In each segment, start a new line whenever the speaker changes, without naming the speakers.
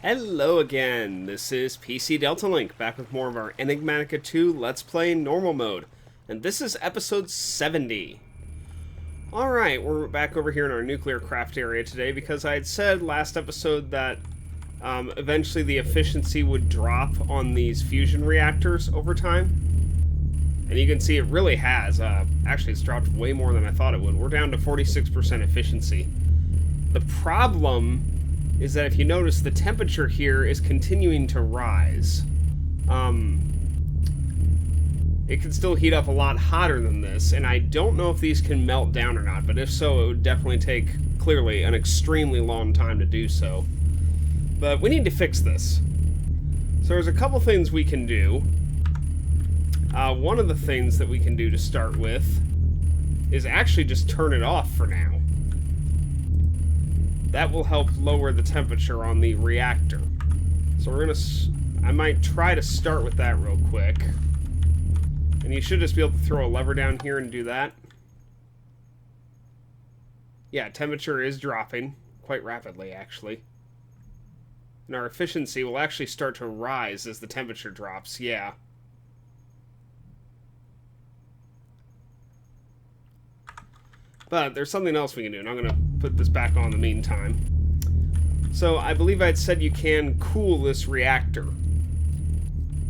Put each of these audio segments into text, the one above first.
Hello again, this is PC Delta Link, back with more of our Enigmatica 2 Let's Play Normal Mode, and this is episode 70. Alright, we're back over here in our Nuclearcraft area today because I had said last episode that eventually the efficiency would drop on these fusion reactors over time. And you can see it really has. Actually, it's dropped way more than I thought it would. We're down to 46% efficiency. The problem is that if you notice, the temperature here is continuing to rise. It can still heat up a lot hotter than this, and I don't know if these can melt down or not, but if so, it would definitely take, clearly, an extremely long time to do so. But we need to fix this. So there's a couple things we can do. One of the things that we can do to start with is actually just turn it off for now. That will help lower the temperature on the reactor. So we're gonna... I might try to start with that real quick. And you should just be able to throw a lever down here and do that. Yeah, temperature is dropping quite rapidly, actually. And our efficiency will actually start to rise as the temperature drops, yeah. But there's something else we can do, and I'm going to put this back on in the meantime. So I believe I'd said you can cool this reactor.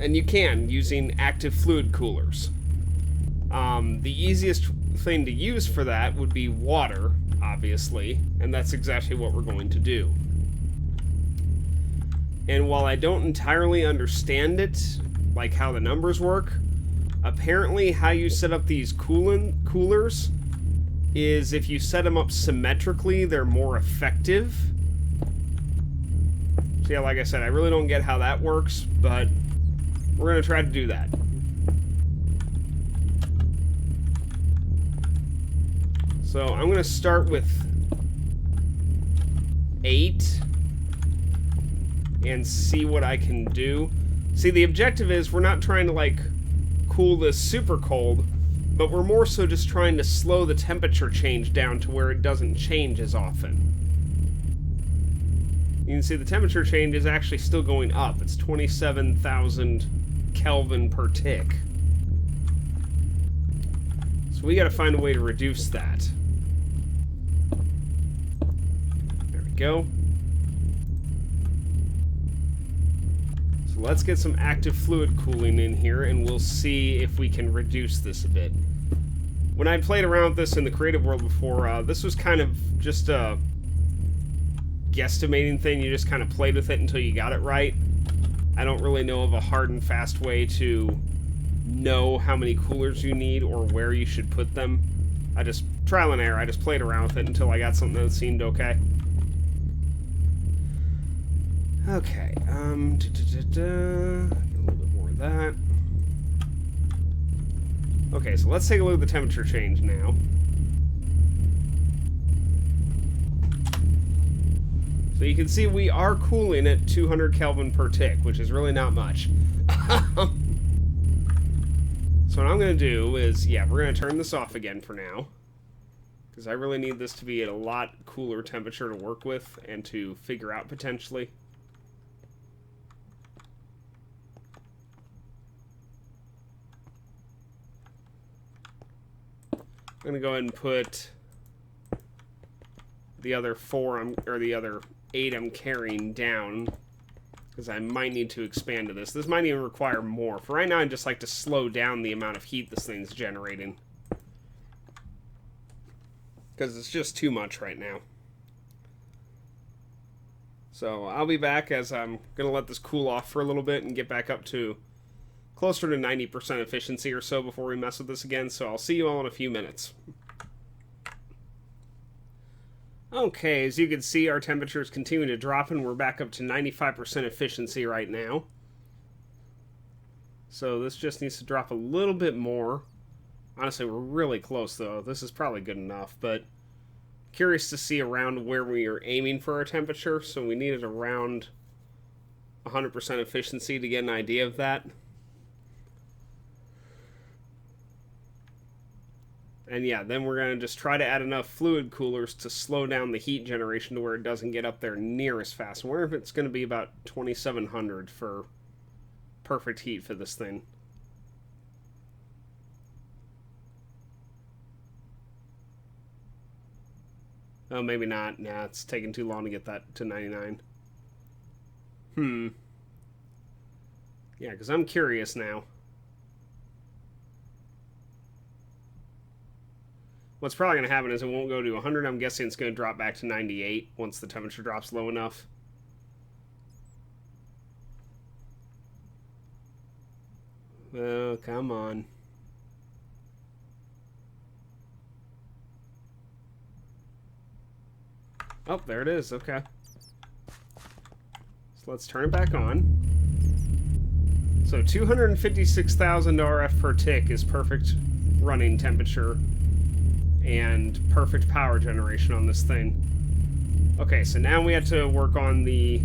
And you can, using active fluid coolers. The easiest thing to use for that would be water, obviously, and that's exactly what we're going to do. And while I don't entirely understand it, like how the numbers work, apparently how you set up these coolers is if you set them up symmetrically, they're more effective. So yeah, like I said, I really don't get how that works, but we're going to try to do that. So I'm going to start with 8 and see what I can do. See, the objective is we're not trying to, like, cool this super cold, but we're more so just trying to slow the temperature change down to where it doesn't change as often. You can see the temperature change is actually still going up. It's 27,000 Kelvin per tick. So we gotta find a way to reduce that. There we go. So let's get some active fluid cooling in here, and we'll see if we can reduce this a bit. When I played around with this in the creative world before, this was kind of just a guesstimating thing. You just kind of played with it until you got it right. I don't really know of a hard and fast way to know how many coolers you need or where you should put them. I just, trial and error, I just played around with it until I got something that seemed okay. Okay, get a little bit more of that. Okay, so let's take a look at the temperature change now. So you can see we are cooling at 200 Kelvin per tick, which is really not much. So what I'm going to do is, yeah, we're going to turn this off again for now. Because I really need this to be at a lot cooler temperature to work with and to figure out potentially. I'm going to go ahead and put the other 8 I'm carrying down, because I might need to expand to this. This might even require more. For right now, I'd just like to slow down the amount of heat this thing's generating, because it's just too much right now. So I'll be back as I'm going to let this cool off for a little bit and get back up to closer to 90% efficiency or so before we mess with this again. So I'll see you all in a few minutes. Okay, as you can see, our temperature is continuing to drop, and we're back up to 95% efficiency right now. So this just needs to drop a little bit more. Honestly, we're really close, though. This is probably good enough, but curious to see around where we are aiming for our temperature, so we needed around 100% efficiency to get an idea of that. And yeah, then we're going to just try to add enough fluid coolers to slow down the heat generation to where it doesn't get up there near as fast. I wonder if it's going to be about 2700 for perfect heat for this thing. Oh, maybe not. Nah, it's taking too long to get that to 99. Yeah, because I'm curious now. What's probably going to happen is it won't go to 100. I'm guessing it's going to drop back to 98 once the temperature drops low enough. Oh, come on. Oh, there it is. Okay. So let's turn it back on. So 256,000 RF per tick is perfect running temperature and perfect power generation on this thing. Okay, so now we have to work on the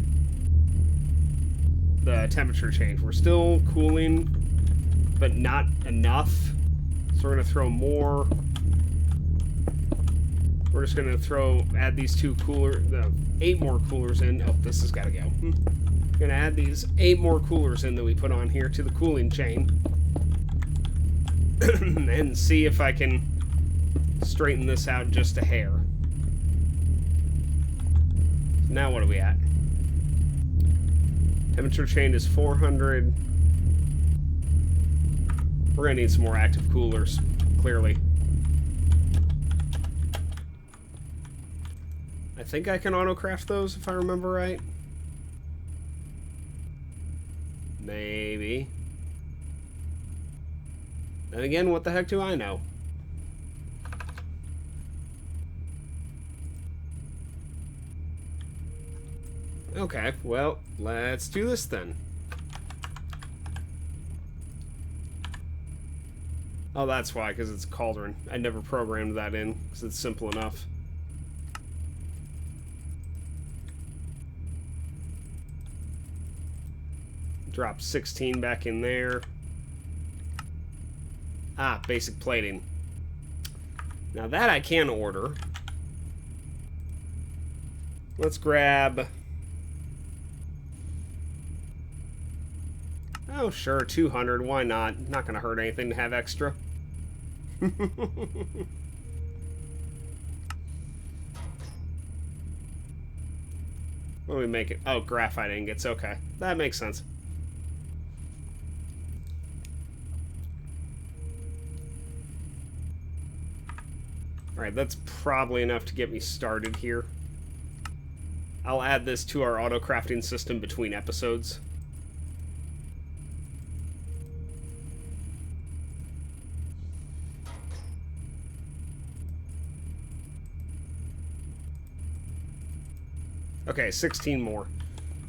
temperature change. We're still cooling, but not enough. So we're going to throw more. We're just going to add these 8 more coolers in. Oh, this has got to go. Going to add these 8 more coolers in that we put on here to the cooling chain. And see if I can straighten this out just a hair. Now what are we at? Temperature change is 400. We're going to need some more active coolers, clearly. I think I can auto-craft those, if I remember right. Maybe. Then again, what the heck do I know? Okay, well, let's do this then. Oh, that's why, because it's a cauldron. I never programmed that in, because it's simple enough. Drop 16 back in there. Ah, basic plating. Now that I can order. Let's grab... Oh, sure, 200. Why not? Not gonna hurt anything to have extra. What do we make it? Oh, graphite ingots. Okay, that makes sense. Alright, that's probably enough to get me started here. I'll add this to our auto-crafting system between episodes. Okay, 16 more.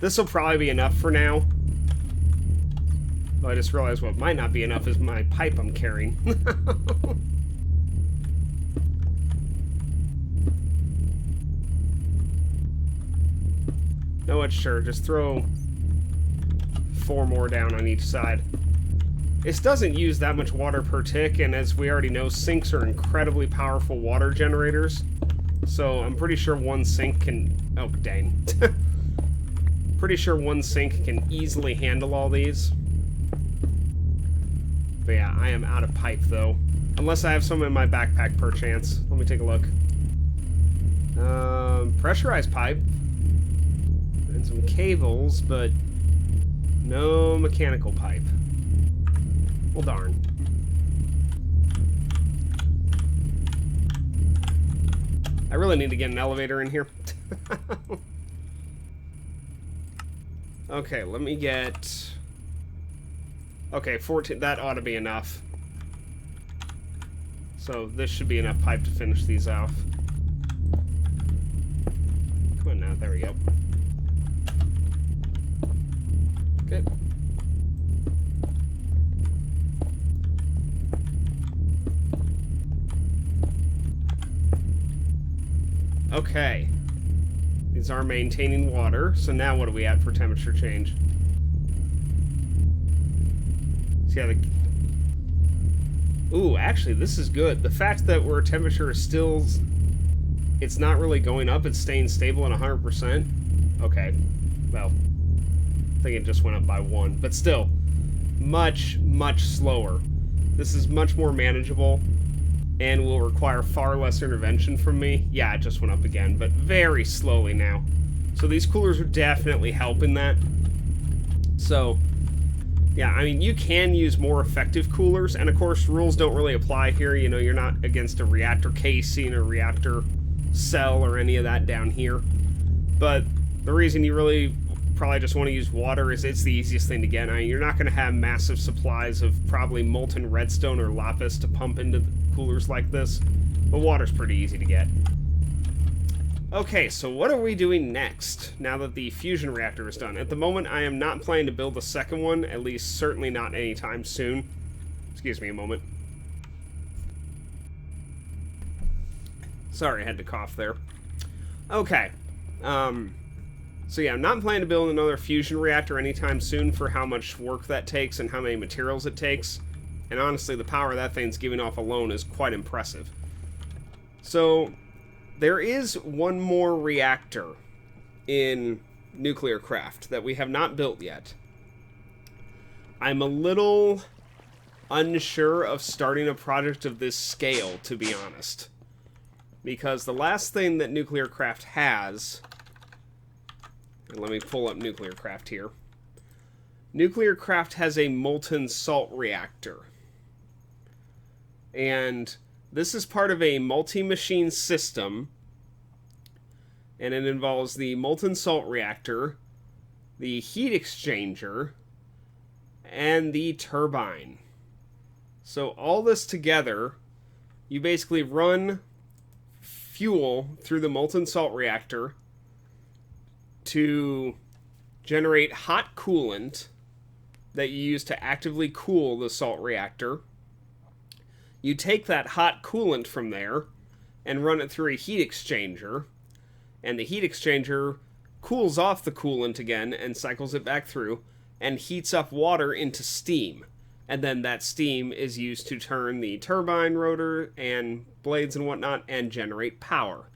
This will probably be enough for now. Oh, I just realized what might not be enough is my pipe I'm carrying. No, what? Sure. Just throw 4 more down on each side. This doesn't use that much water per tick, and as we already know, sinks are incredibly powerful water generators. So I'm pretty sure one sink can... Oh, dang. Pretty sure one sink can easily handle all these. But yeah, I am out of pipe, though. Unless I have some in my backpack, perchance. Let me take a look. Pressurized pipe. And some cables, but no mechanical pipe. Well, darn. I really need to get an elevator in here. Okay, let me get... Okay, 14. That ought to be enough. So this should be enough pipe to finish these off. Come on now, there we go. Okay. Okay. These are maintaining water, so now what are we at for temperature change? So yeah, Ooh, actually, this is good. The fact that our temperature is still... It's not really going up, it's staying stable at 100%. Okay. Well, I think it just went up by 1. But still, much, much slower. This is much more manageable and will require far less intervention from me. Yeah, it just went up again, but very slowly now. So these coolers are definitely helping that. So... yeah, I mean, you can use more effective coolers, and of course, rules don't really apply here. You know, you're not against a reactor casing or reactor cell or any of that down here. But the reason you really probably just want to use water is it's the easiest thing to get. I mean, you're not going to have massive supplies of probably molten redstone or lapis to pump into coolers like this, but water's pretty easy to get. Okay, so what are we doing next, now that the fusion reactor is done? At the moment, I am not planning to build a second one, at least certainly not anytime soon. Excuse me a moment. Sorry, I had to cough there. Okay. So yeah, I'm not planning to build another fusion reactor anytime soon for how much work that takes and how many materials it takes. And honestly, the power that thing's giving off alone is quite impressive. So... there is one more reactor in Nuclearcraft that we have not built yet. I'm a little unsure of starting a project of this scale, to be honest. Because the last thing that Nuclearcraft has... and let me pull up Nuclearcraft here. Nuclearcraft has a molten salt reactor. And... this is part of a multi-machine system, and it involves the molten salt reactor, the heat exchanger, and the turbine. So all this together, you basically run fuel through the molten salt reactor to generate hot coolant that you use to actively cool the salt reactor. You take that hot coolant from there and run it through a heat exchanger, and the heat exchanger cools off the coolant again and cycles it back through and heats up water into steam. And then that steam is used to turn the turbine rotor and blades and whatnot and generate power.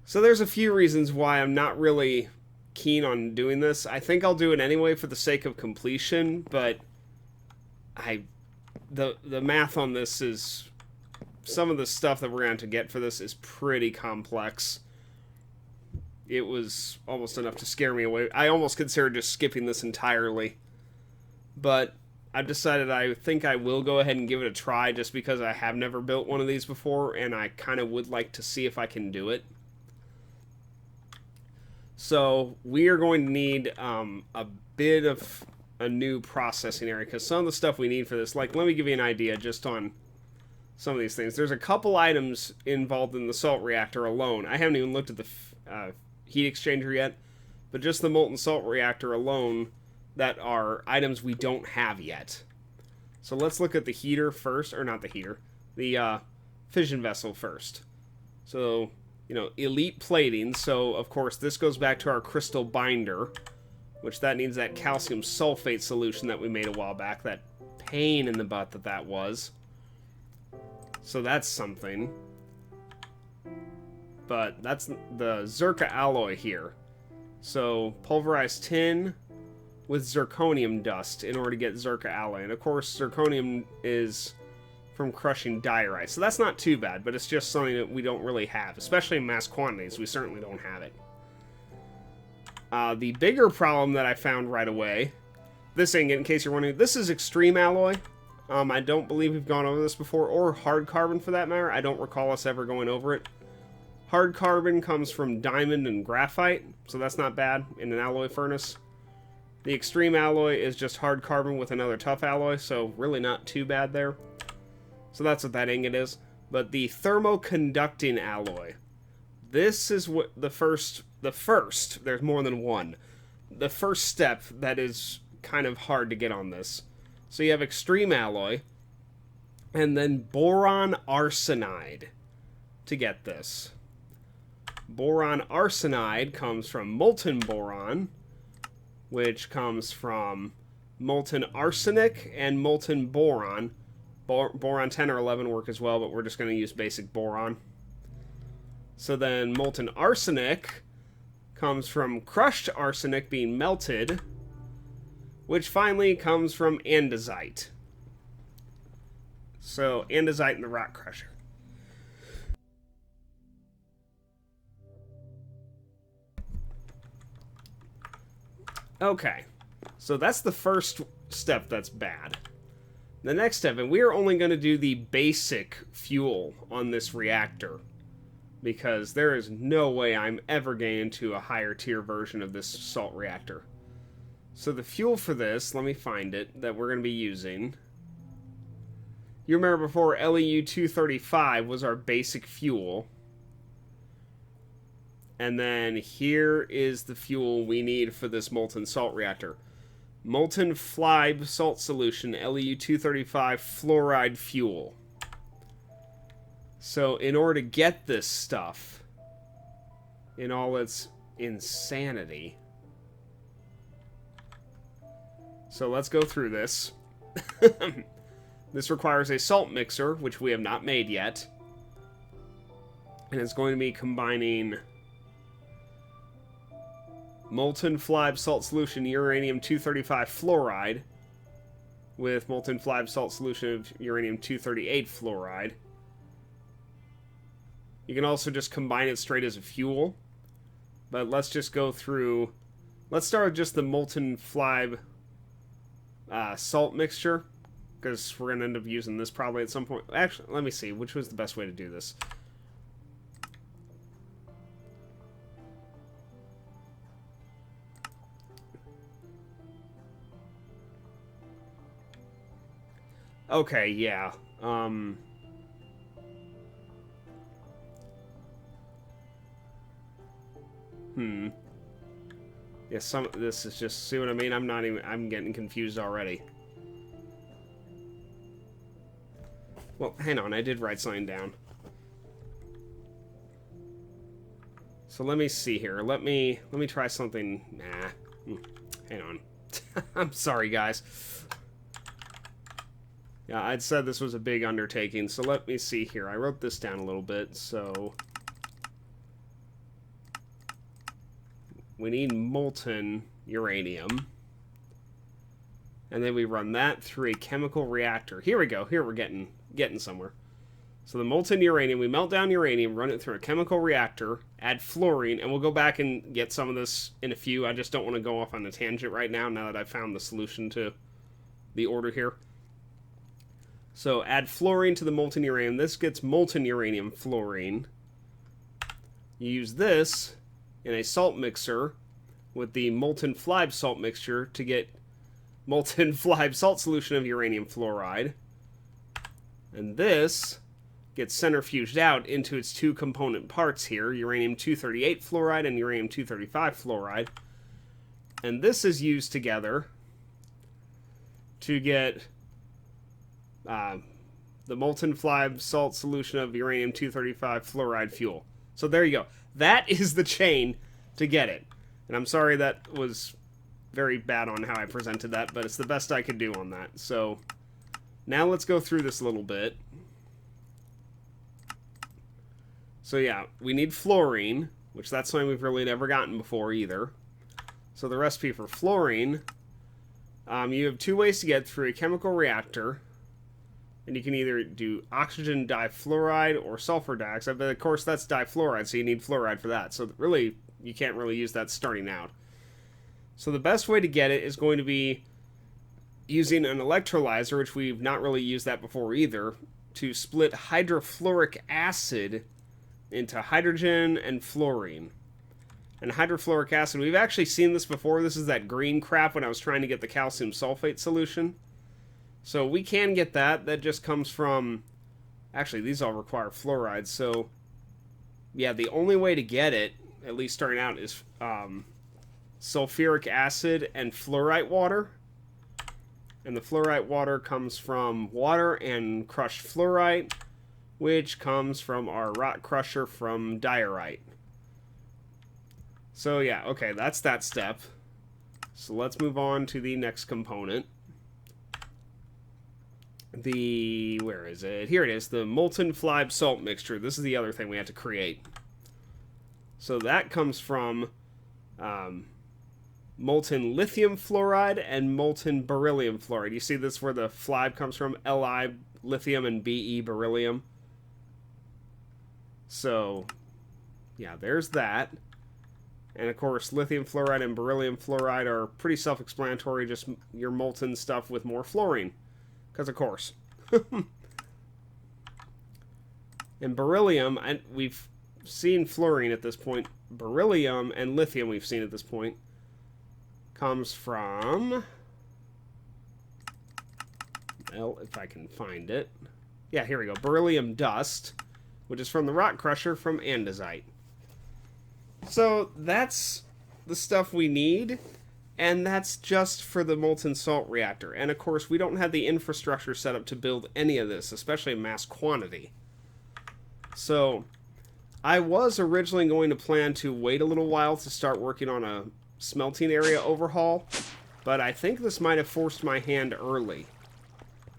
So there's a few reasons why I'm not really keen on doing this. I think I'll do it anyway for the sake of completion, but the math on this is... some of the stuff that we're going to get for this is pretty complex. It was almost enough to scare me away. I almost considered just skipping this entirely. But I've decided I think I will go ahead and give it a try just because I have never built one of these before and I kind of would like to see if I can do it. So we are going to need a bit of a new processing area because some of the stuff we need for this, like, let me give you an idea just on some of these things. There's a couple items involved in the salt reactor alone. I haven't even looked at the heat exchanger yet, but just the molten salt reactor alone that are items we don't have yet. So let's look at the heater first, or not the heater, the fission vessel first. So, you know, elite plating. So, of course, this goes back to our crystal binder, which that needs that calcium sulfate solution that we made a while back. That pain in the butt that was. So that's something. But that's the zirca alloy here. So pulverized tin with zirconium dust in order to get zirca alloy. And of course zirconium is from crushing diorite. So that's not too bad, but it's just something that we don't really have. Especially in mass quantities, we certainly don't have it. The bigger problem that I found right away, this thing, in case you're wondering, this is extreme alloy. I don't believe we've gone over this before, or hard carbon for that matter. I don't recall us ever going over it. Hard carbon comes from diamond and graphite, so that's not bad in an alloy furnace. The extreme alloy is just hard carbon with another tough alloy, so really not too bad there. So that's what that ingot is. But the thermoconducting alloy, this is what the first, there's more than one. The first step that is kind of hard to get on this. So you have extreme alloy, and then boron arsenide to get this. Boron arsenide comes from molten boron, which comes from molten arsenic and molten boron, boron 10 or 11 work as well, but we're just going to use basic boron. So then molten arsenic comes from crushed arsenic being melted, which finally comes from andesite. So andesite in the rock crusher. Okay, so that's the first step that's bad. The next step, and we are only going to do the basic fuel on this reactor, because there is no way I'm ever getting into a higher tier version of this salt reactor. So the fuel for this, let me find it, that we're going to be using. You remember before, LEU-235 was our basic fuel. And then here is the fuel we need for this molten salt reactor. Molten Flibe salt solution, LEU-235 fluoride fuel. So in order to get this stuff, in all its insanity... So let's go through this. This requires a salt mixer, which we have not made yet. And it's going to be combining molten Flibe salt solution uranium-235 fluoride with molten Flibe salt solution of uranium-238 fluoride. You can also just combine it straight as a fuel. But let's just go through... Let's start with just the molten Flibe salt mixture, because we're going to end up using this probably at some point. Actually, let me see. Which was the best way to do this? Okay, yeah. Yeah, some of this is just, see what I mean? I'm getting confused already. Well, hang on, I did write something down. So let me see here. Let me try something. Nah. Hang on. I'm sorry, guys. Yeah, I'd said this was a big undertaking, so let me see here. I wrote this down a little bit, so... We need molten uranium. And then we run that through a chemical reactor. Here we go. Here we're getting somewhere. So the molten uranium, we melt down uranium, run it through a chemical reactor, add fluorine, and we'll go back and get some of this in a few. I just don't want to go off on a tangent right now that I've found the solution to the order here. So add fluorine to the molten uranium. This gets molten uranium fluorine. You use this in a salt mixer with the molten Flibe salt mixture to get molten Flibe salt solution of uranium fluoride. And this gets centrifuged out into its two component parts here, uranium-238 fluoride and uranium-235 fluoride. And this is used together to get the molten Flibe salt solution of uranium-235 fluoride fuel. So there you go. That is the chain to get it. And I'm sorry that was very bad on how I presented that, but it's the best I could do on that. So now let's go through this a little bit. So yeah, we need fluorine, which that's something we've really never gotten before either. So the recipe for fluorine, you have two ways to get through a chemical reactor. And you can either do oxygen difluoride or sulfur dioxide, but of course that's difluoride, so you need fluoride for that. So really, you can't really use that starting out. So the best way to get it is going to be using an electrolyzer, which we've not really used that before either, to split hydrofluoric acid into hydrogen and fluorine. And hydrofluoric acid, we've actually seen this before. This is that green crap when I was trying to get the calcium sulfate solution. So we can get that. That just comes from... Actually, these all require fluoride. So, yeah, the only way to get it, at least starting out, is sulfuric acid and fluorite water. And the fluorite water comes from water and crushed fluorite, which comes from our rock crusher from diorite. So, yeah, okay, that's that step. So let's move on to the next component. where is it? Here it is, the Molten Flibe salt mixture. This is the other thing we had to create. So that comes from molten lithium fluoride and molten beryllium fluoride. You see this where the flibe comes from? Li lithium and Be beryllium. So, yeah, there's that. And of course, lithium fluoride and beryllium fluoride are pretty self-explanatory, just your molten stuff with more fluorine. Because of course. And beryllium, and we've seen fluorine at this point. Beryllium and lithium we've seen at this point. Comes from... well, if I can find it. Yeah, here we go. Beryllium dust, which is from the rock crusher from andesite. So that's the stuff we need, and that's just for the molten salt reactor. And of course, we don't have the infrastructure set up to build any of this, especially in mass quantity. So I was originally going to plan to wait a little while to start working on a smelting area overhaul, but I think this might have forced my hand early,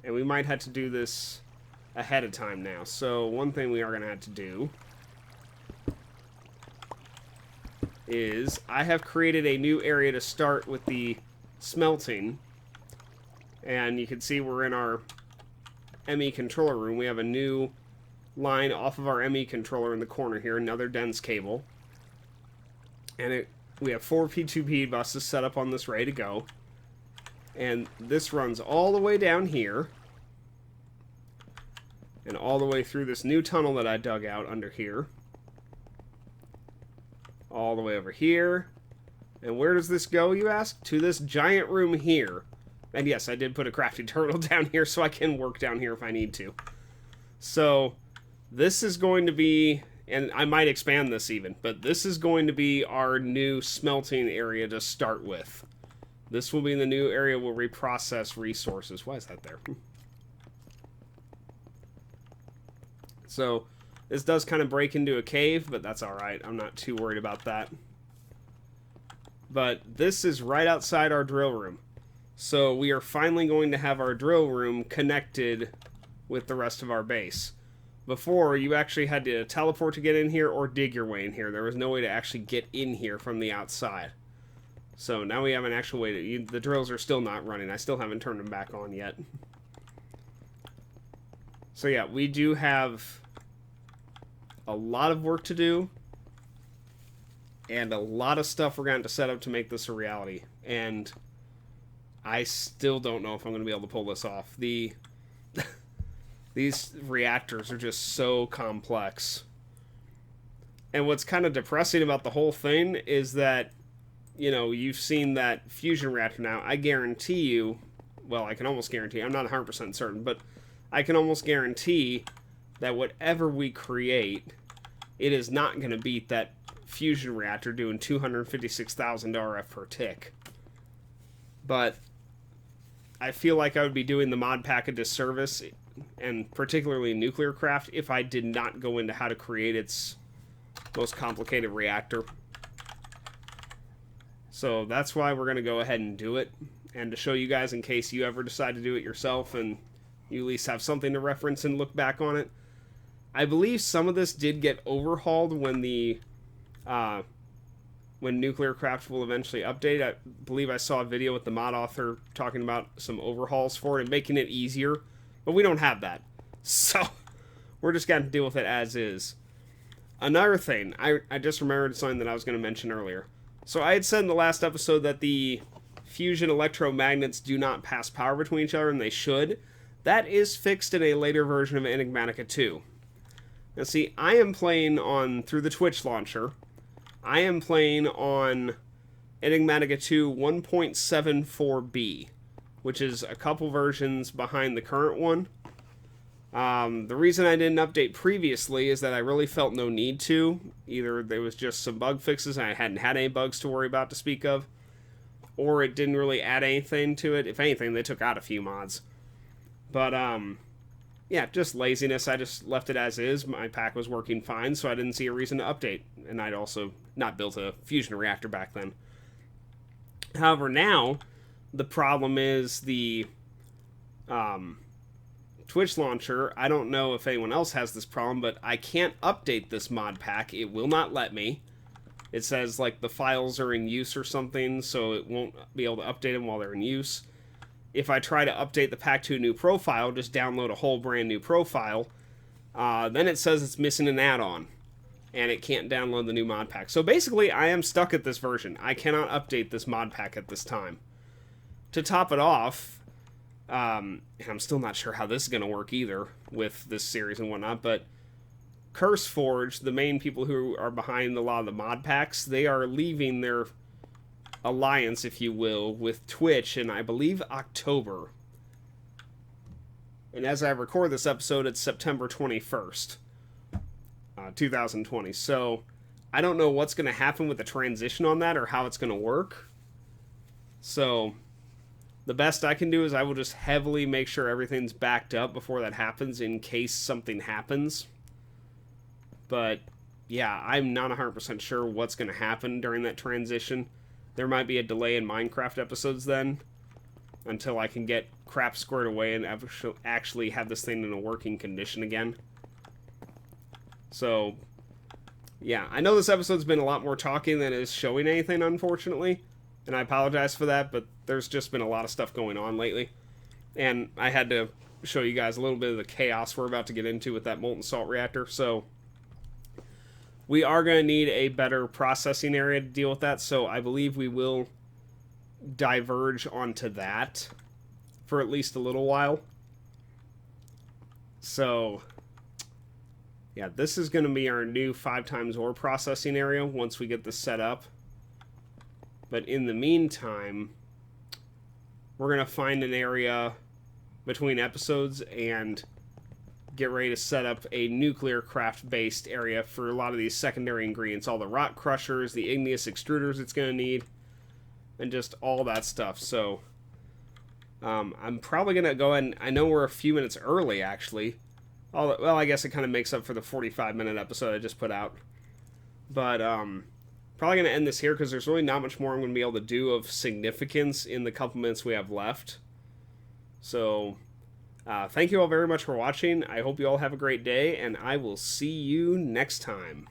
and we might have to do this ahead of time now. So one thing we are going to have to do is I have created a new area to start with the smelting, and you can see we're in our ME controller room. We have a new line off of our ME controller in the corner here, another dense cable, and we have 4 P2P buses set up on this ready to go, and this runs all the way down here and all the way through this new tunnel that I dug out under here, all the way over here. And where does this go, you ask? To this giant room here. And yes, I did put a crafting terminal down here so I can work down here if I need to. So this is going to be, and I might expand this even, but this is going to be our new smelting area to start with. This will be the new area where we process resources. Why is that there? So this does kind of break into a cave, but that's alright. I'm not too worried about that. But this is right outside our drill room. So we are finally going to have our drill room connected with the rest of our base. Before, you actually had to teleport to get in here or dig your way in here. There was no way to actually get in here from the outside. So now we have an actual way to... the drills are still not running. I still haven't turned them back on yet. So yeah, we do have a lot of work to do, and a lot of stuff we're going to have to set up to make this a reality. And I still don't know if I'm going to be able to pull this off. These reactors are just so complex. And what's kind of depressing about the whole thing is that, you know, you've seen that fusion reactor now. I guarantee you, well, I can almost guarantee, I'm not 100% certain, but I can almost guarantee that whatever we create, it is not going to beat that fusion reactor doing 256,000 RF per tick. But I feel like I would be doing the mod pack a disservice, and particularly Nuclearcraft, if I did not go into how to create its most complicated reactor. So that's why we're going to go ahead and do it, and to show you guys in case you ever decide to do it yourself and you at least have something to reference and look back on it. I believe some of this did get overhauled when the when Nuclearcraft will eventually update. I believe I saw a video with the mod author talking about some overhauls for it and making it easier, but we don't have that. So we're just going to deal with it as is. Another thing, I just remembered something that I was going to mention earlier. So I had said in the last episode that the fusion electromagnets do not pass power between each other, and they should. That is fixed in a later version of Enigmatica 2. Now see, I am playing on, through the Twitch launcher, I am playing on Enigmatica 2 1.74b, which is a couple versions behind the current one. The reason I didn't update previously is that I really felt no need to. Either there was just some bug fixes and I hadn't had any bugs to worry about to speak of, or it didn't really add anything to it. If anything, they took out a few mods. But, yeah, just laziness. I just left it as is. My pack was working fine, so I didn't see a reason to update. And I'd also not built a fusion reactor back then. However, now, the problem is the Twitch launcher, I don't know if anyone else has this problem, but I can't update this mod pack. It will not let me. It says, like, the files are in use or something, so it won't be able to update them while they're in use. If I try to update the pack to a new profile, just download a whole brand new profile, then it says it's missing an add-on, and it can't download the new mod pack. So basically, I am stuck at this version. I cannot update this mod pack at this time. To top it off, and I'm still not sure how this is going to work either with this series and whatnot, but CurseForge, the main people who are behind a lot of the mod packs, they are leaving their alliance, if you will, with Twitch in, I believe, October. And as I record this episode, it's September 21st, 2020. So I don't know what's going to happen with the transition on that or how it's going to work. So the best I can do is I will just heavily make sure everything's backed up before that happens in case something happens. But yeah, I'm not 100% sure what's going to happen during that transition. There might be a delay in Minecraft episodes then, until I can get crap squared away and actually have this thing in a working condition again. So, yeah, I know this episode's been a lot more talking than it is showing anything, unfortunately, and I apologize for that, but there's just been a lot of stuff going on lately, and I had to show you guys a little bit of the chaos we're about to get into with that molten salt reactor, so we are going to need a better processing area to deal with that, so I believe we will diverge onto that for at least a little while. So, yeah, this is going to be our new 5x ore processing area once we get this set up. But in the meantime, we're going to find an area between episodes and get ready to set up a Nuclearcraft based area for a lot of these secondary ingredients, all the rock crushers, the igneous extruders it's going to need, and just all that stuff. So I'm probably going to go ahead and, I know we're a few minutes early actually. Well, I guess it kind of makes up for the 45-minute episode I just put out. But probably going to end this here because there's really not much more I'm going to be able to do of significance in the couple minutes we have left. So thank you all very much for watching. I hope you all have a great day, and I will see you next time.